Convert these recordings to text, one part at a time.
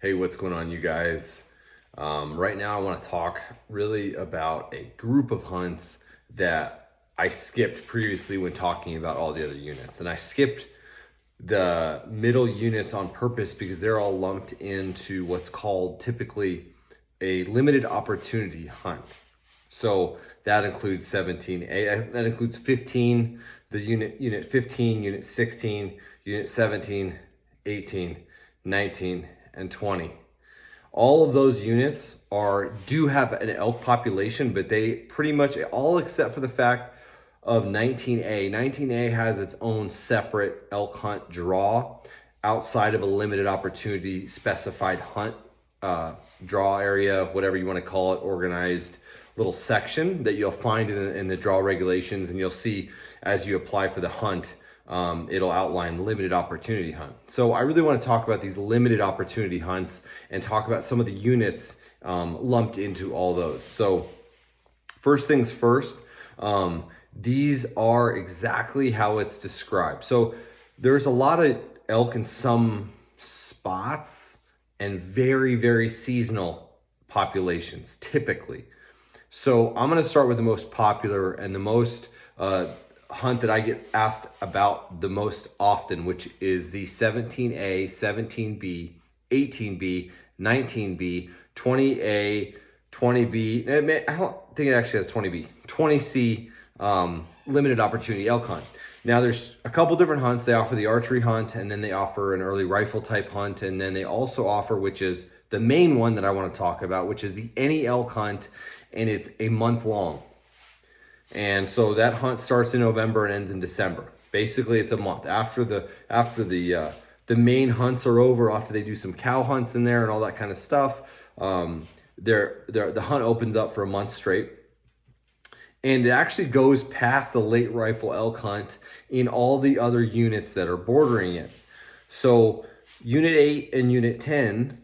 Hey, what's going on, you guys? Right now, I want to talk really about a group of hunts that I skipped previously when talking about all the other units. And I skipped the middle units on purpose because they're all lumped into what's called typically a limited opportunity hunt. So that includes 17A, that includes 15, the unit 15, unit 16, unit 17, 18, 19, and 20. All of those units do have an elk population, but they pretty much all except for the fact of 19A. 19A has its own separate elk hunt draw outside of a limited opportunity specified hunt draw area, whatever you want to call it, organized little section that you'll find in the draw regulations, and you'll see as you apply for the hunt. It'll outline limited opportunity hunt. So I really want to talk about these limited opportunity hunts and talk about some of the units lumped into all those. So first things first, these are exactly how it's described. So there's a lot of elk in some spots and very, very seasonal populations typically. So I'm going to start with the most popular and the most hunt that I get asked about the most often, which is the 17A, 17B, 18B, 19B, 20A, 20B. I don't think it actually has 20B, 20C, limited opportunity elk hunt. Now there's a couple different hunts. They offer the archery hunt, and then they offer an early rifle type hunt. And then they also offer, which is the main one that I want to talk about, which is the any elk hunt. And it's a month long. And so that hunt starts in November and ends in December. Basically, it's a month after the main hunts are over. After they do some cow hunts in there and all that kind of stuff, the hunt opens up for a month straight, and it actually goes past the late rifle elk hunt in all the other units that are bordering it. So Unit 8 and Unit 10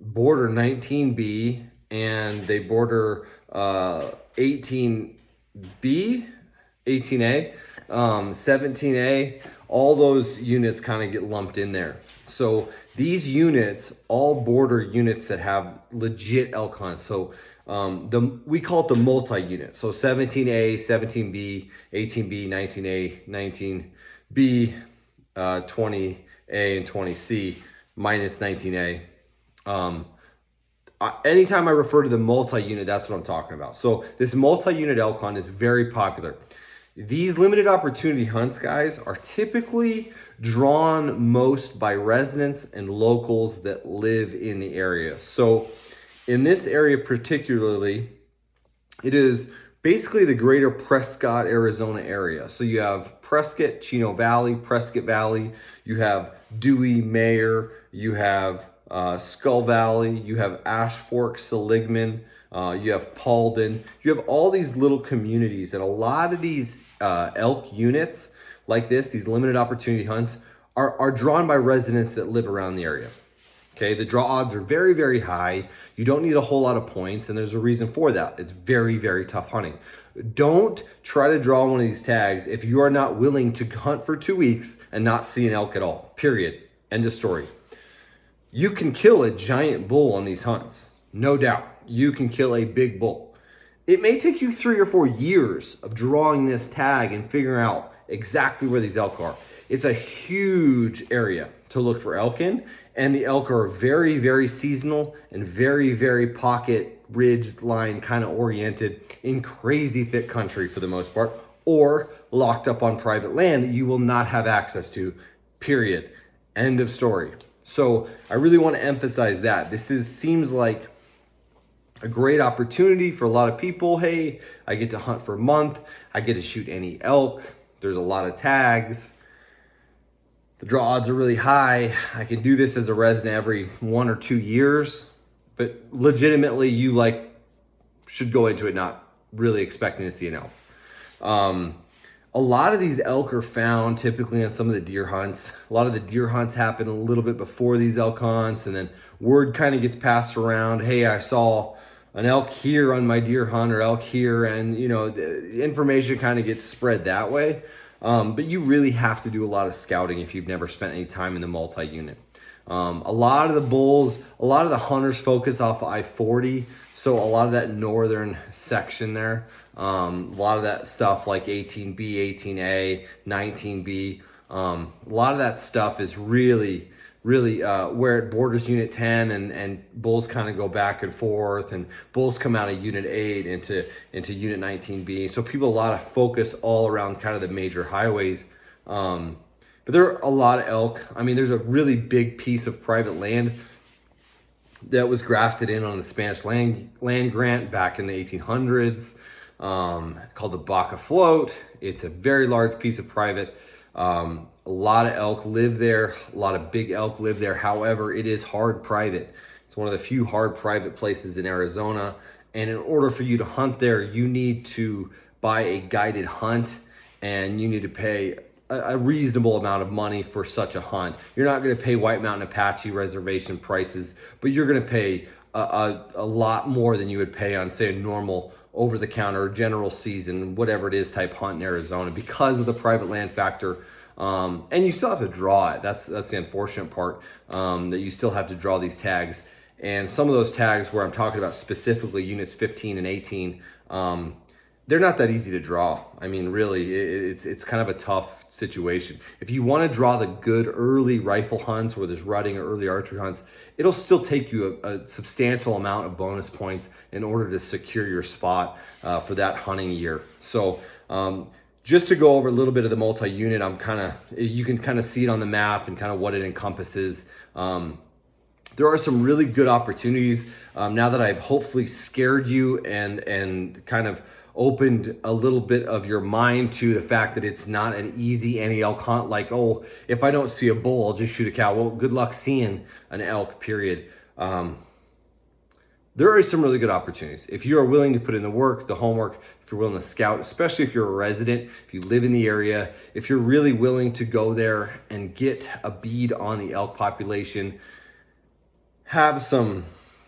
border 19B, and they border 18B, 18A, 17A. All those units kind of get lumped in there. So these units all border units that have legit elk hunts. So we call it the multi-unit. So 17A, 17B, 18B, 19A, 19B, 20A, and 20C minus 19A. Anytime I refer to the multi-unit, that's what I'm talking about. So this multi-unit elk hunt is very popular. These limited opportunity hunts, guys, are typically drawn most by residents and locals that live in the area. So in this area particularly, it is basically the greater Prescott, Arizona area. So you have Prescott, Chino Valley, Prescott Valley, you have Dewey, Mayer, you have Skull Valley, you have Ash Fork, Seligman, you have Paulden. You have all these little communities, and a lot of these elk units like this, these limited opportunity hunts, are drawn by residents that live around the area. Okay, the draw odds are very, very high. You don't need a whole lot of points, and there's a reason for that. It's very, very tough hunting. Don't try to draw one of these tags if you are not willing to hunt for 2 weeks and not see an elk at all, period. End of story. You can kill a giant bull on these hunts, no doubt. You can kill a big bull. It may take you 3 or 4 years of drawing this tag and figuring out exactly where these elk are. It's a huge area to look for elk in, and the elk are very, very seasonal and very, very pocket ridge line kind of oriented in crazy thick country for the most part, or locked up on private land that you will not have access to, period. End of story. So I really want to emphasize that. Seems like a great opportunity for a lot of people. Hey, I get to hunt for a month. I get to shoot any elk. There's a lot of tags. The draw odds are really high. I can do this as a resident every 1 or 2 years, but legitimately you should go into it not really expecting to see an elk. A lot of these elk are found typically on some of the deer hunts. A lot of the deer hunts happen a little bit before these elk hunts, and then word kind of gets passed around. Hey, I saw an elk here on my deer hunt, or elk here, and the information kind of gets spread that way. But you really have to do a lot of scouting if you've never spent any time in the multi-unit. A lot of the bulls, a lot of the hunters focus off of I-40. So a lot of that northern section there, a lot of that stuff like 18B, 18A, 19B, a lot of that stuff is really where it borders Unit 10, and bulls kind of go back and forth, and bulls come out of Unit 8 into Unit 19B. So people, a lot of focus all around kind of the major highways. But there are a lot of elk. I mean, there's a really big piece of private land that was grafted in on the Spanish land grant back in the 1800s, called the Baca Float. It's a very large piece of private. A lot of elk live there. A lot of big elk live there. However, it is hard private. It's one of the few hard private places in Arizona. And in order for you to hunt there, you need to buy a guided hunt, and you need to pay a reasonable amount of money for such a hunt. You're not going to pay White Mountain Apache reservation prices, but you're going to pay a lot more than you would pay on, say, a normal over-the-counter general season, whatever it is, type hunt in Arizona, because of the private land factor. And you still have to draw it. That's the unfortunate part, that you still have to draw these tags. And some of those tags where I'm talking about specifically units 15 and 18, they're not that easy to draw. I mean, really, it's kind of a tough situation. If you want to draw the good early rifle hunts where there's rutting or early archery hunts, it'll still take you a substantial amount of bonus points in order to secure your spot for that hunting year. So just to go over a little bit of the multi-unit, you can kind of see it on the map and kind of what it encompasses. There are some really good opportunities now that I've hopefully scared you and kind of opened a little bit of your mind to the fact that it's not an easy any elk hunt. Like, oh, if I don't see a bull, I'll just shoot a cow. Well, good luck seeing an elk, period. There are some really good opportunities. If you are willing to put in the work, the homework, if you're willing to scout, especially if you're a resident, if you live in the area, if you're really willing to go there and get a bead on the elk population, have some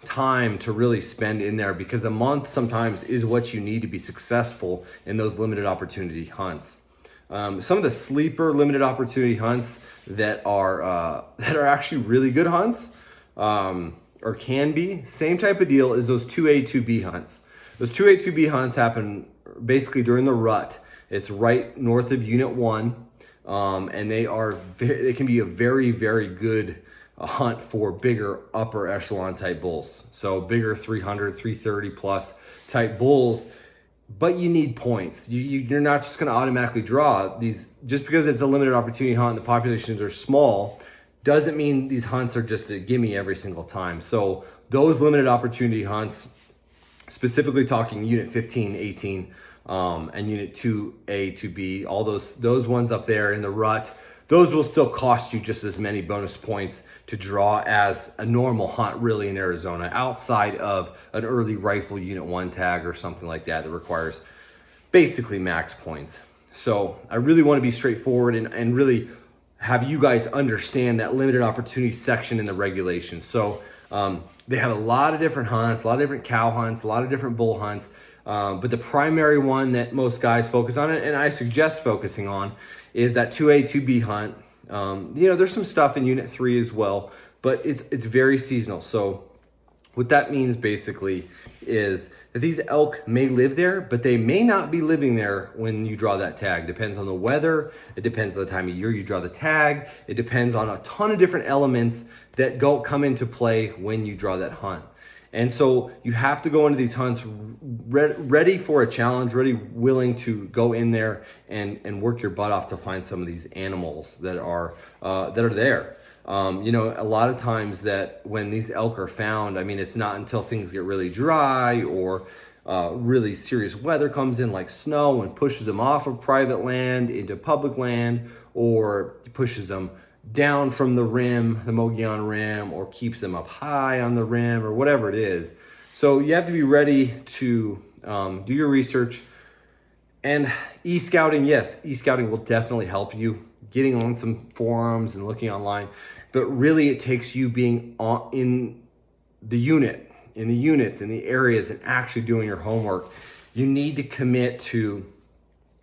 time to really spend in there, because a month sometimes is what you need to be successful in those limited opportunity hunts. Some of the sleeper limited opportunity hunts that are actually really good hunts, or can be, same type of deal as those 2A, 2B hunts. Those 2A, 2B hunts happen basically during the rut. It's right north of Unit 1, and they can be a very, very good hunt for bigger upper echelon type bulls. So bigger 300, 330 plus type bulls, but you need points. You're not just going to automatically draw these just because it's a limited opportunity hunt and the populations are small. Doesn't mean these hunts are just a gimme every single time. So those limited opportunity hunts, specifically talking Unit 15, 18, and Unit 2A, 2B, all those ones up there in the rut, those will still cost you just as many bonus points to draw as a normal hunt really in Arizona, outside of an early rifle Unit 1 tag or something like that requires basically max points. So I really want to be straightforward and really have you guys understand that limited opportunity section in the regulations. So they have a lot of different hunts, a lot of different cow hunts, a lot of different bull hunts. But the primary one that most guys focus on, and I suggest focusing on, is that 2A, 2B hunt. There's some stuff in Unit 3 as well, but it's very seasonal. So what that means basically is that these elk may live there, but they may not be living there when you draw that tag. Depends on the weather. It depends on the time of year you draw the tag. It depends on a ton of different elements that come into play when you draw that hunt. And so you have to go into these hunts ready for a challenge, ready, willing to go in there and work your butt off to find some of these animals that are there. A lot of times that when these elk are found, I mean, it's not until things get really dry or really serious weather comes in, like snow, and pushes them off of private land into public land, or pushes them down from the rim, the Mogollon Rim, or keeps them up high on the rim, or whatever it is. So you have to be ready to do your research. And e-scouting, yes, e-scouting will definitely help you getting on some forums and looking online. But really it takes you being in the unit, in the units, in the areas, and actually doing your homework. You need to commit to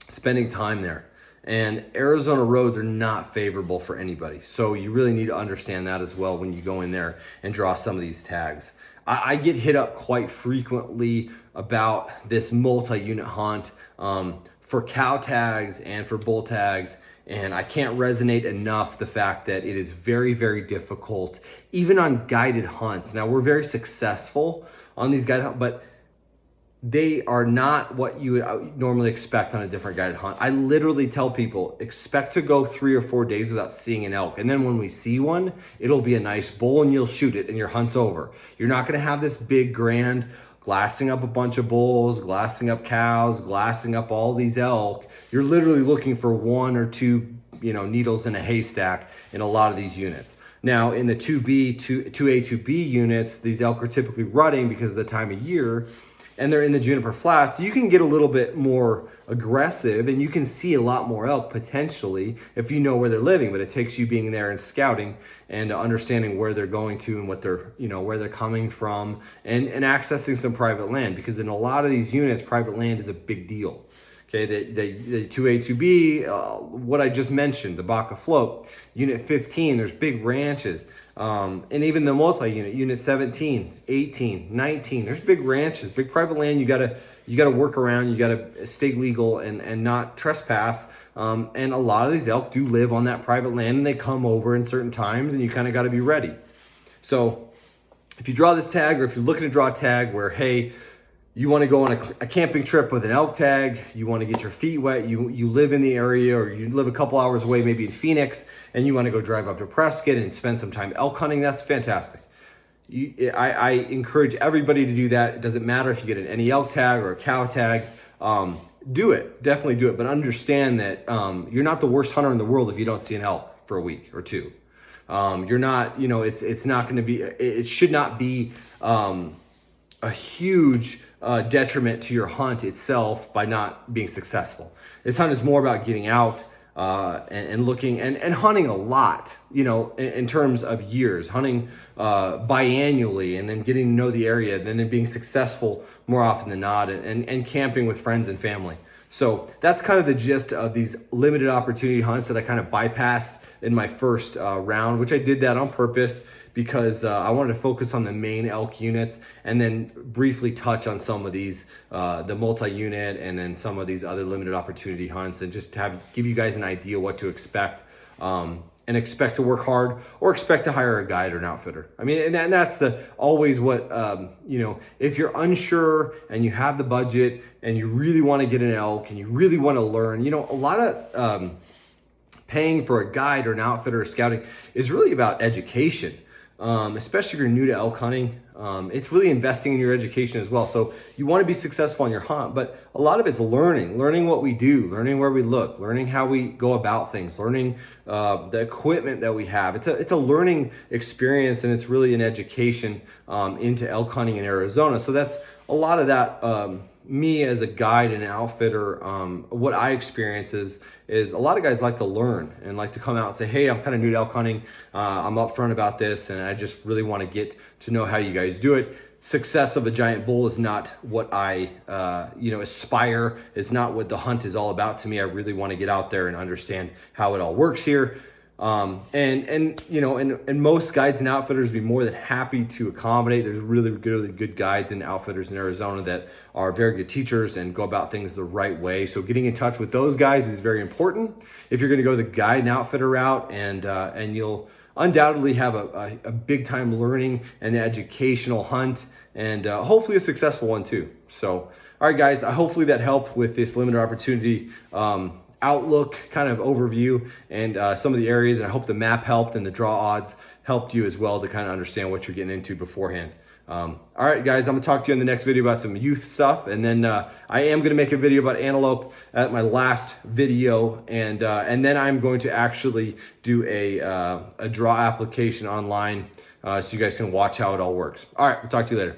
spending time there And Arizona roads are not favorable for anybody. So you really need to understand that as well when you go in there and draw some of these tags. I get hit up quite frequently about this multi-unit hunt for cow tags and for bull tags. And I can't resonate enough the fact that it is very, very difficult, even on guided hunts. Now, we're very successful on these guided hunts, but they are not what you would normally expect on a different guided hunt. I literally tell people, expect to go 3 or 4 days without seeing an elk. And then when we see one, it'll be a nice bull and you'll shoot it and your hunt's over. You're not gonna have this big grand glassing up a bunch of bulls, glassing up cows, glassing up all these elk. You're literally looking for 1 or 2, needles in a haystack in a lot of these units. Now in the 2B, 2A, 2B units, these elk are typically rutting because of the time of year, and they're in the juniper flats. You can get a little bit more aggressive and you can see a lot more elk potentially if you know where they're living, but it takes you being there and scouting and understanding where they're going to and what they're, where they're coming from, and accessing some private land, because in a lot of these units, private land is a big deal. Okay, the 2A, 2B, what I just mentioned, the Baca Float, Unit 15, there's big ranches. And even the multi-unit, Unit 17, 18, 19, there's big ranches, big private land. You gotta work around, you gotta stay legal and not trespass. And a lot of these elk do live on that private land and they come over in certain times and you kind of gotta be ready. So if you draw this tag, or if you're looking to draw a tag where, hey, you want to go on a camping trip with an elk tag, you want to get your feet wet, you live in the area, or you live a couple hours away, maybe in Phoenix, and you want to go drive up to Prescott and spend some time elk hunting, that's fantastic. I encourage everybody to do that. It doesn't matter if you get an any elk tag or a cow tag. Do it, definitely do it, but understand that you're not the worst hunter in the world if you don't see an elk for a week or two. You're not, it's not going to be, it should not be a huge detriment to your hunt itself by not being successful. This hunt is more about getting out and looking and hunting a lot, in terms of years, hunting biannually, and then getting to know the area, then being successful more often than not, and camping with friends and family. So that's kind of the gist of these limited opportunity hunts that I kind of bypassed in my first round, which I did that on purpose because I wanted to focus on the main elk units and then briefly touch on some of these, the multi-unit and then some of these other limited opportunity hunts, and just give you guys an idea what to expect. And expect to work hard, or expect to hire a guide or an outfitter. I mean, and that's always what, if you're unsure and you have the budget and you really want to get an elk and you really want to learn, a lot of paying for a guide or an outfitter or scouting is really about education, especially if you're new to elk hunting. It's really investing in your education as well. So you want to be successful on your hunt, but a lot of it's learning what we do, learning where we look, learning how we go about things, learning the equipment that we have. It's a learning experience, and it's really an education into elk hunting in Arizona. So that's a lot of that. Me as a guide and an outfitter, what I experience is a lot of guys like to learn and like to come out and say, hey, I'm kind of new to elk hunting. I'm upfront about this, and I just really want to get to know how you guys do it. Success of a giant bull is not what I, aspire. It's not what the hunt is all about to me. I really want to get out there and understand how it all works here. And most guides and outfitters would be more than happy to accommodate. There's really good guides and outfitters in Arizona that are very good teachers and go about things the right way. So getting in touch with those guys is very important if you're going to go the guide and outfitter route, and you'll undoubtedly have a big time learning and educational hunt, and hopefully a successful one too. So, all right, guys, hopefully that helped with this limited opportunity outlook kind of overview and some of the areas, and I hope the map helped and the draw odds helped you as well to kind of understand what you're getting into beforehand. All right, guys, I'm gonna talk to you in the next video about some youth stuff, and then I am gonna make a video about antelope at my last video, and then I'm going to actually do a draw application online so you guys can watch how it all works. All right, we'll talk to you later.